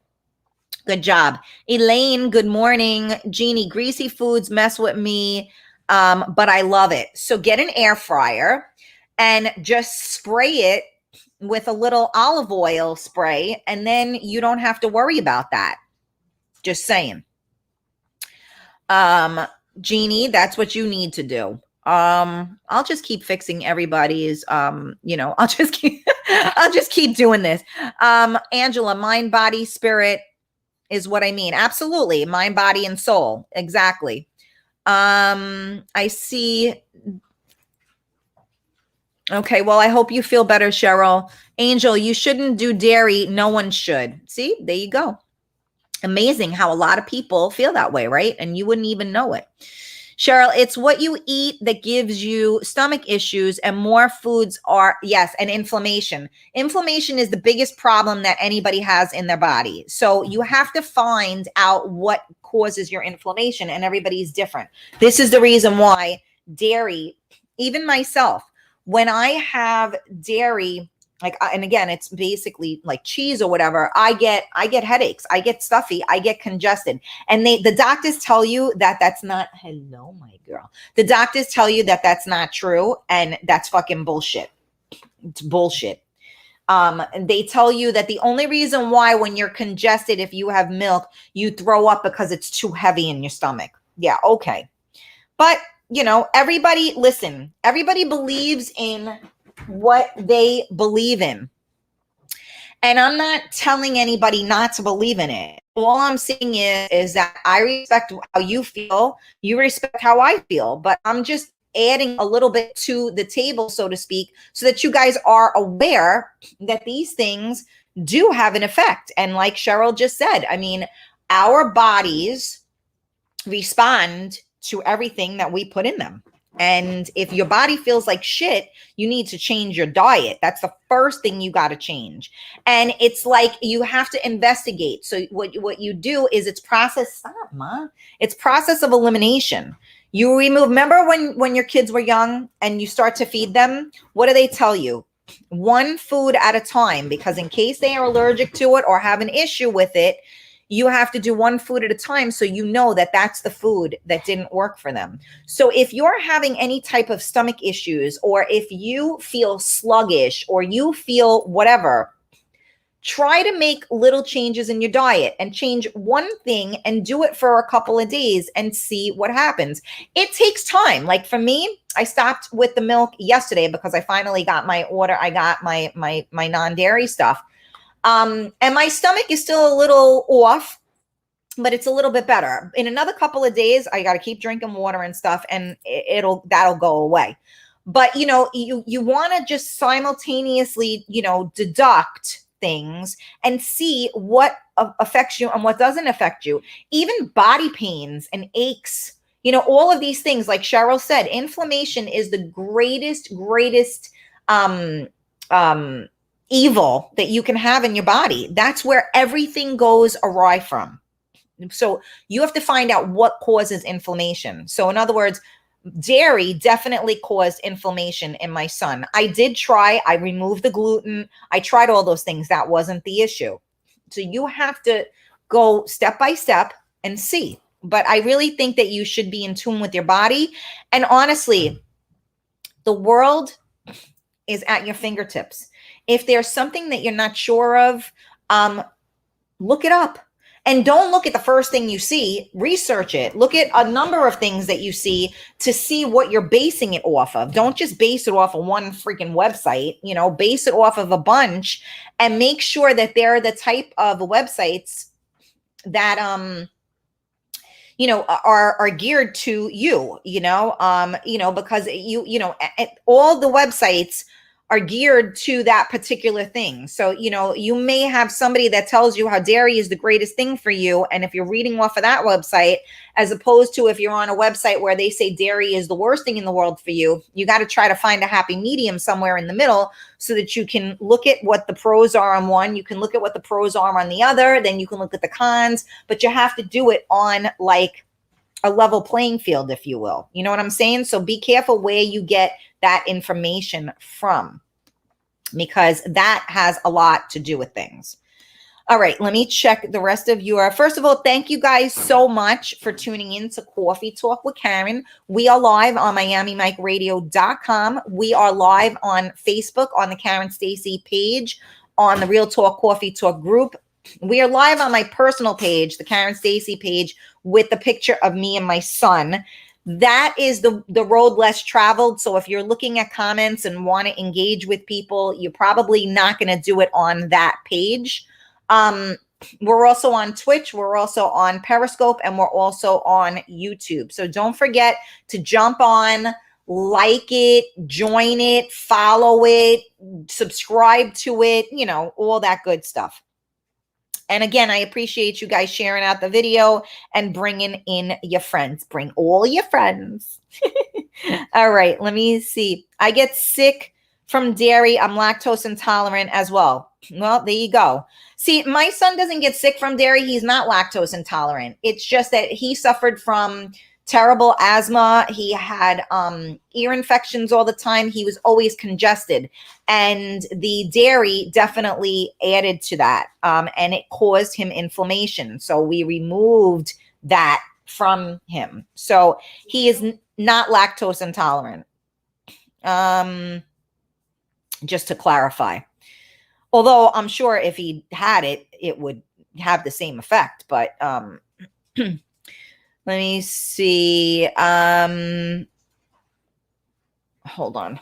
A: Good job. Elaine, good morning. Jeannie, greasy foods mess with me, but I love it. So get an air fryer and just spray it with a little olive oil spray, and then you don't have to worry about that. Just saying. Jeannie, that's what you need to do. I'll just keep fixing everybody's, I'll just keep doing this. Angela, mind, body, spirit is what I mean. Absolutely. Mind, body, and soul. Exactly. I see. Okay. Well, I hope you feel better, Cheryl. Angel, you shouldn't do dairy. No one should. See, there you go. Amazing how a lot of people feel that way, right? And you wouldn't even know it. Cheryl, it's what you eat that gives you stomach issues, and more foods are, yes, and inflammation. Inflammation is the biggest problem that anybody has in their body. So you have to find out what causes your inflammation, and everybody's different. This is the reason why dairy, even myself, when I have dairy, and again, it's basically like cheese or whatever, I get headaches, I get stuffy, I get congested. And the doctors tell you that that's not, hello, my girl. The doctors tell you that that's not true. And that's fucking bullshit. It's bullshit. They tell you that the only reason why when you're congested, if you have milk, you throw up because it's too heavy in your stomach. Yeah. Okay. But everybody believes in what they believe in. And I'm not telling anybody not to believe in it. All I'm saying is that I respect how you feel. You respect how I feel. But I'm just adding a little bit to the table, so to speak, so that you guys are aware that these things do have an effect. And like Cheryl just said, I mean, our bodies respond to everything that we put in them. And if your body feels like shit, you need to change your diet. That's the first thing you got to change. And it's like you have to investigate. So what you do is it's process. Stop, Ma. It's process of elimination. You remove. Remember when your kids were young and you start to feed them? What do they tell you? One food at a time, because in case they are allergic to it or have an issue with it, you have to do one food at a time, so you know that that's the food that didn't work for them. So if you're having any type of stomach issues, or if you feel sluggish, or you feel whatever, try to make little changes in your diet and change one thing and do it for a couple of days and see what happens. It takes time. Like for me, I stopped with the milk yesterday because I finally got my order. I got my non-dairy stuff. And my stomach is still a little off, but it's a little bit better. In another couple of days, I got to keep drinking water and stuff, and that'll go away. But, you want to just simultaneously, deduct things and see what affects you and what doesn't affect you. Even body pains and aches, all of these things, like Cheryl said, inflammation is the greatest, evil that you can have in your body. That's where everything goes awry from. So you have to find out what causes inflammation. So in other words, dairy definitely caused inflammation in my son. I removed the gluten. I tried all those things. That wasn't the issue. So you have to go step by step and see. But I really think that you should be in tune with your body. And honestly, the world is at your fingertips. If there's something that you're not sure of, look it up. And don't look at the first thing you see. Research it. Look at a number of things that you see to see what you're basing it off of. Don't just base it off of one freaking website. Base it off of a bunch, and make sure that they're the type of websites that are geared to you. Because all the websites are geared to that particular thing. So, you know, you may have somebody that tells you how dairy is the greatest thing for you. And if you're reading off of that website, as opposed to if you're on a website where they say dairy is the worst thing in the world for you, you got to try to find a happy medium somewhere in the middle so that you can look at what the pros are on one, you can look at what the pros are on the other, then you can look at the cons, but you have to do it on like a level playing field, if you will. You know what I'm saying? So be careful where you get that information from, because that has a lot to do with things. All right, let me check the rest of your. First of all, thank you guys so much for tuning in to Coffee Talk with Karen. We are live on MiamiMikeRadio.com. We are live on Facebook on the Karen Stacy page, on the Real Talk Coffee Talk group. We are live on my personal page, the Karen Stacy page, with the picture of me and my son. That is the road less traveled. So if you're looking at comments and want to engage with people, you're probably not going to do it on that page. We're also on Twitch. We're also on Periscope, and we're also on YouTube. So don't forget to jump on, like it, join it, follow it, subscribe to it, you know, all that good stuff. And again, I appreciate you guys sharing out the video and bringing in your friends. Bring all your friends. All right, let me see. I get sick from dairy. I'm lactose intolerant as well. Well, there you go. See, my son doesn't get sick from dairy. He's not lactose intolerant. It's just that he suffered from terrible asthma. He had ear infections all the time. He was always congested. And the dairy definitely added to that. And it caused him inflammation. So we removed that from him. So he is not lactose intolerant. Just to clarify. Although I'm sure if he had it, it would have the same effect. But let me see. Hold on.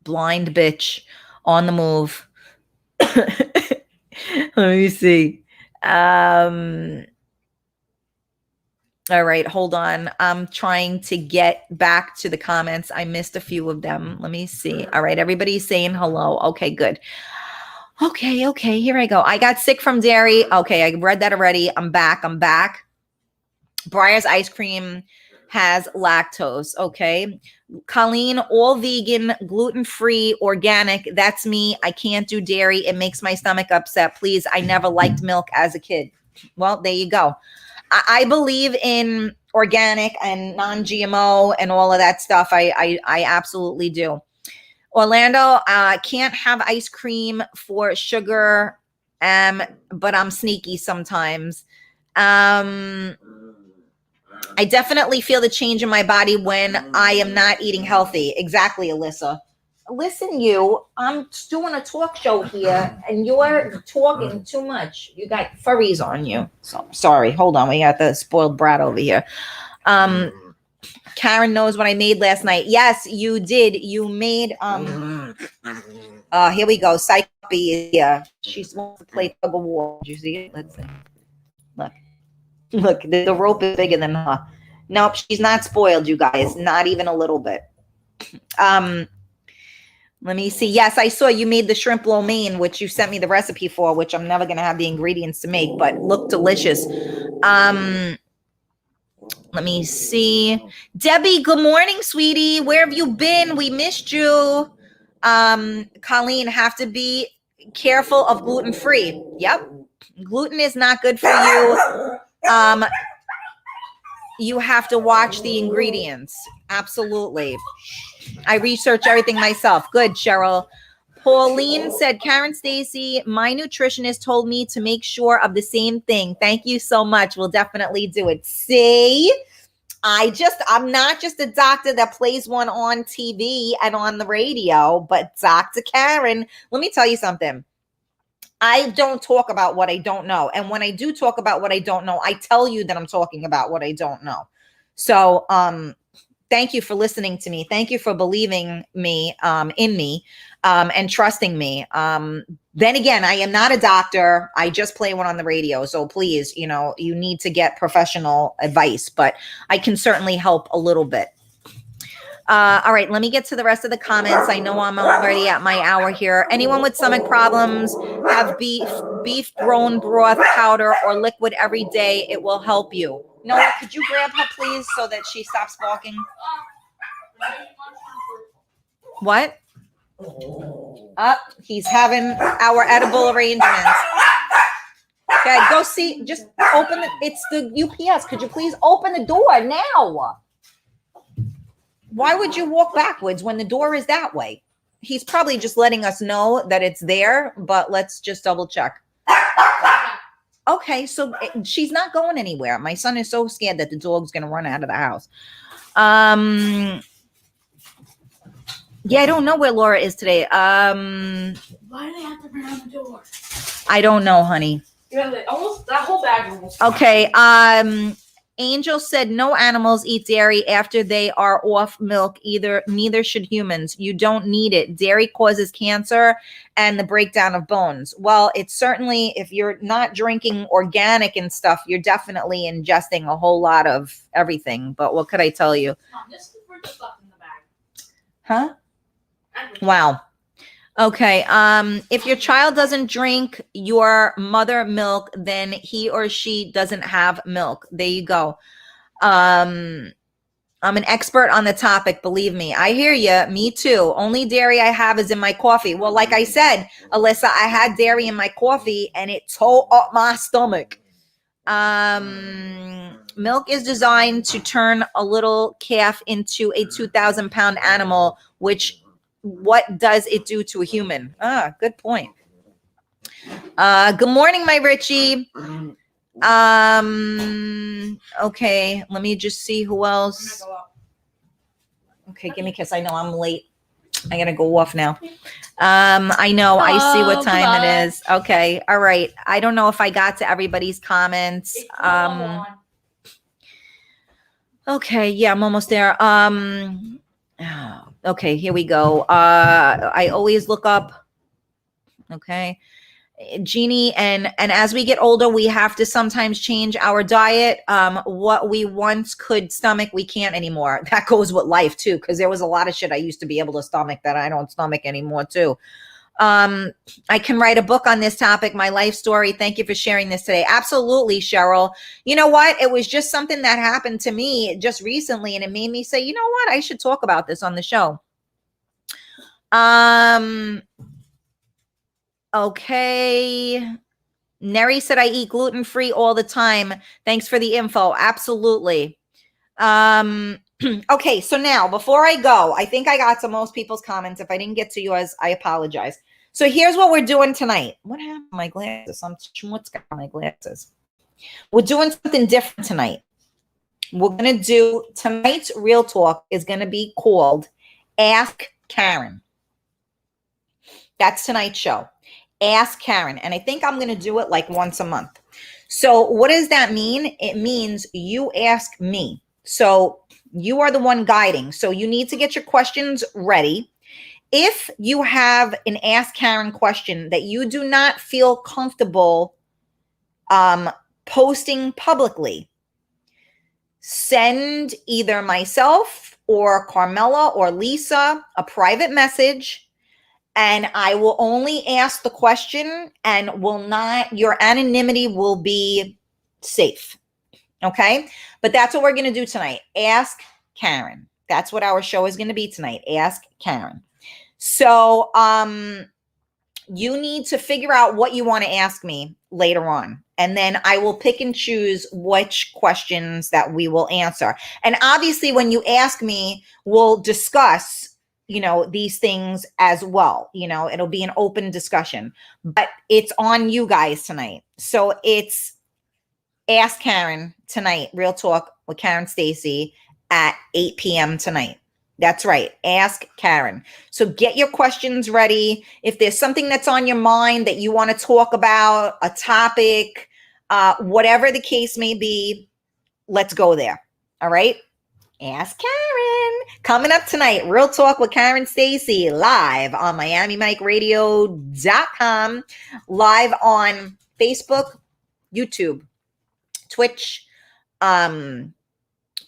A: Blind bitch on the move. Let me see. All right, hold on. I'm trying to get back to the comments. I missed a few of them. Let me see. All right, everybody's saying hello. Okay, good. Okay, here I go. I got sick from dairy. Okay, I read that already. I'm back. Breyer's ice cream has lactose. Okay. Colleen, all vegan, gluten-free, organic. That's me. I can't do dairy. It makes my stomach upset. Please, I never liked milk as a kid. Well, there you go. I believe in organic and non-GMO and all of that stuff. I absolutely do. Orlando, can't have ice cream for sugar, but I'm sneaky sometimes. I definitely feel the change in my body when I am not eating healthy. Exactly, Alyssa. Listen, I'm doing a talk show here, and you're talking too much. You got furries on you. So sorry. Hold on. We got the spoiled brat over here. Karen knows what I made last night. Yes, you did. You made here we go. Psyche is here. She's supposed to play tug of war. Did you see it? Let's see. Look, the rope is bigger than her. Nope, she's not spoiled, you guys. Not even a little bit. Let me see. Yes, I saw you made the shrimp lo mein, which you sent me the recipe for, which I'm never going to have the ingredients to make, but look delicious. Let me see. Debbie, good morning, sweetie. Where have you been? We missed you. Colleen, have to be careful of gluten-free. Yep. Gluten is not good for you. You have to watch the ingredients. Absolutely. I research everything myself. Good, Cheryl. Pauline said, Karen Stacy, my nutritionist told me to make sure of the same thing. Thank you so much. We'll definitely do it. See, I'm not just a doctor that plays one on TV and on the radio, but Dr. Karen, let me tell you something. I don't talk about what I don't know. And when I do talk about what I don't know, I tell you that I'm talking about what I don't know. So, thank you for listening to me. Thank you for believing me, in me, and trusting me. Then again, I am not a doctor. I just play one on the radio. So please, you need to get professional advice, but I can certainly help a little bit. All right, let me get to the rest of the comments. I know I'm already at my hour here. Anyone with stomach problems, have beef grown broth powder or liquid every day. It will help you. Noah, could you grab her, please, so that she stops barking? What? He's having our edible arrangements. Okay, go see. Just open it. It's the UPS. Could you please open the door now? Why would you walk backwards when the door is that way? He's probably just letting us know that it's there, but let's just double check. Okay, so she's not going anywhere. My son is so scared that the dog's going to run out of the house. Yeah, I don't know where Laura is today.
B: Why do they have to burn on the door?
A: I don't know, honey.
B: Yeah, almost that whole bag almost.
A: Okay. Angel said no animals eat dairy after they are off milk. Neither should humans. You don't need it. Dairy causes cancer and the breakdown of bones. Well, it's certainly, if you're not drinking organic and stuff, you're definitely ingesting a whole lot of everything. But what could I tell you?
B: Mom, this is for the stuff in the bag.
A: Huh? Wow. Okay. If your child doesn't drink your mother milk, then he or she doesn't have milk. There you go. I'm an expert on the topic. Believe me. I hear you. Me too. Only dairy I have is in my coffee. Well, like I said, Alyssa, I had dairy in my coffee and it tore up my stomach. Milk is designed to turn a little calf into a 2,000-pound animal, what does it do to a human? Good point. Good morning, my Richie. Okay, let me just see who else. Okay, give me a kiss. I know I'm late. I gotta go off now. I know. I see what time it is. Okay, all right. I don't know if I got to everybody's comments. Okay, yeah, I'm almost there. Okay, here we go. I always look up. Okay. Jeannie, and as we get older, we have to sometimes change our diet. What we once could stomach, we can't anymore. That goes with life too, because there was a lot of shit I used to be able to stomach that I don't stomach anymore too. I can write a book on this topic, my life story. Thank you for sharing this today. Absolutely, Cheryl. You know what? It was just something that happened to me just recently, and it made me say, you know what? I should talk about this on the show. Okay. Neri said I eat gluten-free all the time. Thanks for the info. Absolutely. Okay, so now before I go, I think I got to most people's comments. If I didn't get to yours, I apologize. So here's what we're doing tonight. What happened to my glasses? Some schmutz got my glasses. We're doing something different tonight. We're going to do tonight's Real Talk is going to be called Ask Karen. That's tonight's show. Ask Karen. And I think I'm going to do it like once a month. So what does that mean? It means you ask me. So you are the one guiding. So you need to get your questions ready. If you have an Ask Karen question that you do not feel comfortable posting publicly, send either myself or Carmela or Lisa a private message, and I will only ask the question and your anonymity will be safe. Okay. But that's what we're going to do tonight. Ask Karen. That's what our show is going to be tonight. Ask Karen. So, you need to figure out what you want to ask me later on. And then I will pick and choose which questions that we will answer. And obviously when you ask me, we'll discuss, these things as well. It'll be an open discussion, but it's on you guys tonight. So it's Ask Karen tonight, Real Talk with Karen Stacy at 8 p.m. tonight. That's right. Ask Karen. So get your questions ready. If there's something that's on your mind that you want to talk about, a topic, whatever the case may be, let's go there. All right. Ask Karen. Coming up tonight, Real Talk with Karen Stacy, live on MiamiMikeRadio.com, live on Facebook, YouTube, Twitch,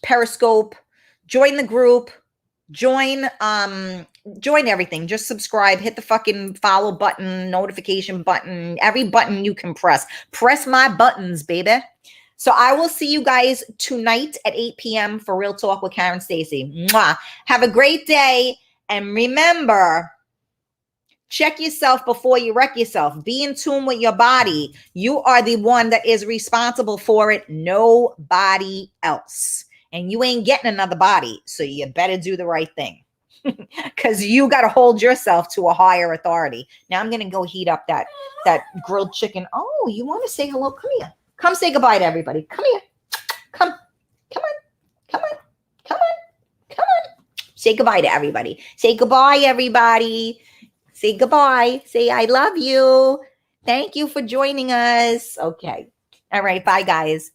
A: Periscope. Join the group. join everything. Just subscribe, hit the fucking follow button, notification button, every button you can press my buttons, baby. So I will see you guys tonight at 8 p.m. for Real Talk with Karen Stacy. Mwah. Have a great day, and remember, check yourself before you wreck yourself. Be in tune with your body. You are the one that is responsible for it, nobody else. And you ain't getting another body, so you better do the right thing. Because you got to hold yourself to a higher authority. Now I'm going to go heat up that grilled chicken. Oh, you want to say hello? Come here. Come say goodbye to everybody. Come here. Come on. Come on. Come on. Say goodbye to everybody. Say goodbye, everybody. Say goodbye. Say I love you. Thank you for joining us. Okay. All right. Bye, guys.